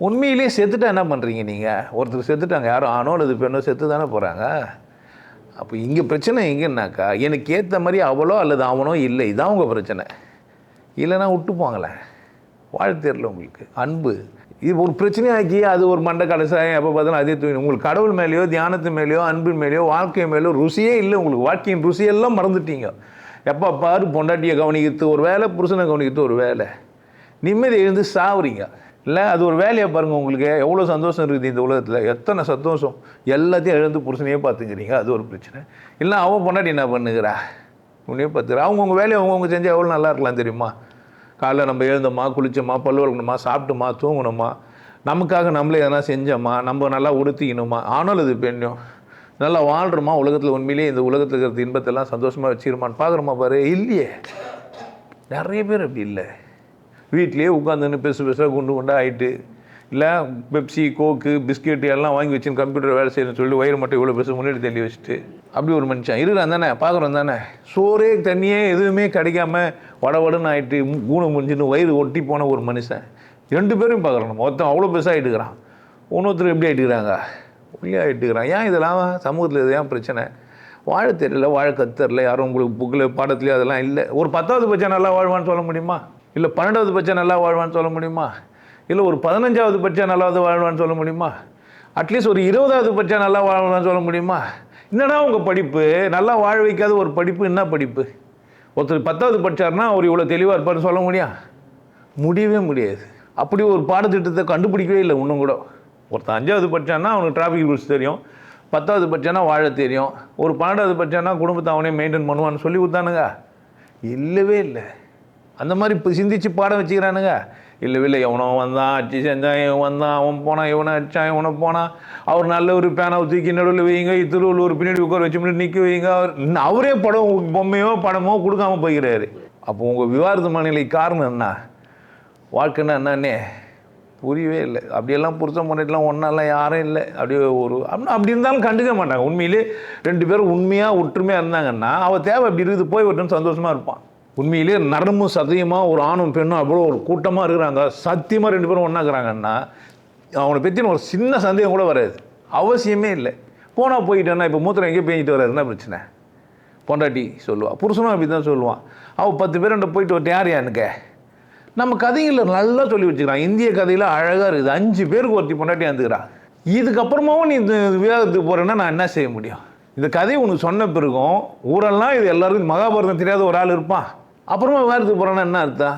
உண்மையிலேயே செத்துட்டா என்ன பண்ணுறீங்க நீங்கள்? ஒருத்தர் செத்துட்டாங்க, யாரும் ஆணோ அல்லது பெண்ணோ செத்து தானே போகிறாங்க. அப்போ இங்கே பிரச்சனை எங்கேன்னாக்கா, எனக்கு ஏற்ற மாதிரி அவளோ அல்லது அவனோ இல்லை, இதான் உங்கள் பிரச்சனை. இல்லைன்னா விட்டு போங்களேன், வாழ்த்தேரில் உங்களுக்கு அன்பு இது ஒரு பிரச்சனையாக்கி அது ஒரு மண்டை கடைசாயம் எப்போ பார்த்தாலும் அதே தூங்கி உங்களுக்கு கடவுள் மேலேயோ தியானத்து மேலேயோ அன்பின் மேலேயோ வாழ்க்கை மேலேயோ ருசியே இல்லை. உங்களுக்கு வாழ்க்கையின் ருசியெல்லாம் மறந்துட்டீங்க. எப்போ பாரு பொண்டாட்டியை கவனிக்கிறது ஒரு வேலை, புருஷனை கவனிக்கிறது ஒரு வேலை, நிம்மதி எழுந்து சாவுறீங்க இல்லை? அது ஒரு வேலையை பாருங்கள். உங்களுக்கு எவ்வளோ சந்தோஷம் இருக்குது இந்த உலகத்தில், எத்தனை சந்தோஷம், எல்லாத்தையும் எழுந்து புருஷனையே பார்த்துக்கிறீங்க, அது ஒரு பிரச்சனை. இல்லை அவன் பொண்டாட்டி என்ன பண்ணுகிறா, உன்னையே பார்த்துக்கிறா. அவங்கவுங்க வேலையை அவங்கவுங்க செஞ்சால் எவ்வளோ நல்லா இருக்கலாம் தெரியுமா? காலைல நம்ம எழுந்தோமா, குளித்தோமா, பல்லு வளர்க்கணுமா, சாப்பிட்டோமா, தூங்கணுமா, நமக்காக நம்மளே எதனா செஞ்சோமா, நம்ம நல்லா உடுத்திக்கணுமா, ஆனாலும் இது பெண்ணும் நல்லா வாழ்கிறோமா, உலகத்தில் உண்மையிலேயே இந்த உலகத்தில் இருக்கிற இன்பத்தெல்லாம் சந்தோஷமாக வச்சுருமான்னு பார்க்குறோமா பாரு? இல்லையே, நிறைய பேர் அப்படி இல்லை. வீட்லேயே உட்காந்துன்னு பெருசாக குண்டு ஆகிட்டு, இல்லை பெப்சி கோக்கு பிஸ்கெட்டு எல்லாம் வாங்கி வச்சுன்னு கம்ப்யூட்டர் வேலை செய்யணும்னு சொல்லி வயிறு மட்டும் இவ்வளோ பெருசு முன்னாடி தள்ளி வச்சுட்டு அப்படி ஒரு மனுஷன் இருக்கிறான் தானே, பார்க்குறோம் தானே. சோறே தண்ணியே எதுவுமே கிடைக்காம வடவடன்னு ஆகிட்டு கூணம் முடிஞ்சுன்னு வயிறு ஒட்டி போன ஒரு மனுஷன் 2 பேரும் பார்க்குறோம். நம்ம ஒருத்தன் அவ்வளோ பெருசாக ஆகிட்டுக்கிறான், இன்னொருத்தர் எப்படி ஆகிட்டுக்கிறாங்க, ஒல்லியாக ஆகிட்டுக்கிறான். ஏன் இதெல்லாம் சமூகத்தில் இது ஏன் பிரச்சனை? வாழ தெரியல, வாழ கத்தரில், யாரும் உங்களுக்கு புக்கில் பாடத்துலேயே அதெல்லாம் இல்லை. ஒரு 10வது பட்சம் நல்லா வாழ்வான்னு சொல்ல முடியுமா? இல்லை 12வது பட்சம் நல்லா வாழ்வான்னு சொல்ல முடியுமா? இல்லை ஒரு 15வது பட்சம் நல்லாவது வாழ்வான்னு சொல்ல முடியுமா? அட்லீஸ்ட் ஒரு 20வது பட்சம் நல்லா வாழ்வான்னு சொல்ல முடியுமா? என்னடா உங்கள் படிப்பு நல்லா வாழ வைக்காத ஒரு படிப்பு, என்ன படிப்பு? ஒருத்தர் 10வது படித்தார்னா அவர் இவ்வளோ தெளிவாக இருப்பார்னு சொல்ல முடியவே முடியாது. அப்படி ஒரு பாடத்திட்டத்தை கண்டுபிடிக்கவே இல்லை இன்னும் கூட. ஒருத்தர் 5வது படித்தான்னா அவனுக்கு டிராஃபிக் ரூல்ஸ் தெரியும், 10வது படித்தானா வாழ தெரியும், ஒரு 12வது படித்தானா குடும்பத்தை அவனே மெயின்டைன் பண்ணுவான்னு சொல்லி கொடுத்தானுங்க? இல்லவே இல்லை. அந்த மாதிரி இப்போ சிந்திச்சு பாடம் வச்சுக்கிறானுங்க? இல்லை எவனோ வந்தான், அச்சு செஞ்சான், இவன் வந்தான், அவன் போனான், இவனை அடித்தான், இவனை போனான், அவர் நல்ல ஒரு பேனாவை தூக்கி நடுவில் வைங்க, திருவள்ளுவர் ஒரு பின்னாடி உட்கார வச்சு முன்னாடி நிற்க வைங்க, அவரே படம் பொம்மையோ படமோ கொடுக்காமல் போய்கிறாரு. அப்போ உங்கள் விவாத மனநிலை காரணம் என்ன? வாழ்க்கைன்னா என்னன்னே புரியவே இல்லை. அப்படியெல்லாம் புருஷன் பண்ணிட்டுலாம் ஒன்றாலாம் யாரும் இல்லை. அப்படியே அப்படி இருந்தாலும் கண்டுக்க மாட்டாங்க. உண்மையிலே 2 பேரும் உண்மையாக ஒற்றுமையாக இருந்தாங்கன்னா அவள் தேவை அப்படி இருக்குது, போய் வரட்டுன்னு சந்தோஷமாக இருப்பான். உண்மையிலேயே நரமும் சத்தியமாக ஒரு ஆணும் பெண்ணும் அவ்வளோ ஒரு கூட்டமாக இருக்கிறாங்க, சத்தியமாக 2 பேரும் ஒன்றாக்குறாங்கன்னா அவனை பற்றின ஒரு சின்ன சந்தேகம் கூட வராது. அவசியமே இல்லை. போனால் போயிட்டேன்னா இப்போ மூத்திரம் எங்கேயும் பேஞ்சிட்டு வராதுன்னா பிரச்சனை. பொண்டாட்டி சொல்லுவாள், புருஷனும் அப்படி தான் சொல்லுவான். அவள் 10 பேர் போயிட்டு வரட்டு யார் யாருக்க நம்ம கதைகளில் நல்லா சொல்லி வச்சுக்கிறான். இந்திய கதையில் அழகாக இருக்குது. 5 பேருக்கு ஒருத்தி பொண்டாட்டி வந்துக்கிறான். இதுக்கப்புறமாவும் நீ இந்த விவாதத்துக்கு போகிறேன்னா நான் என்ன செய்ய முடியும்? இந்த கதையை உனக்கு சொன்ன பிறகும் ஊரெல்லாம் இது எல்லாருக்கும் மகாபாரதம் தெரியாத ஒரு ஆள் இருப்பான். அப்புறமா விவாதத்துக்கு போகிறான்னா என்ன அர்த்தம்?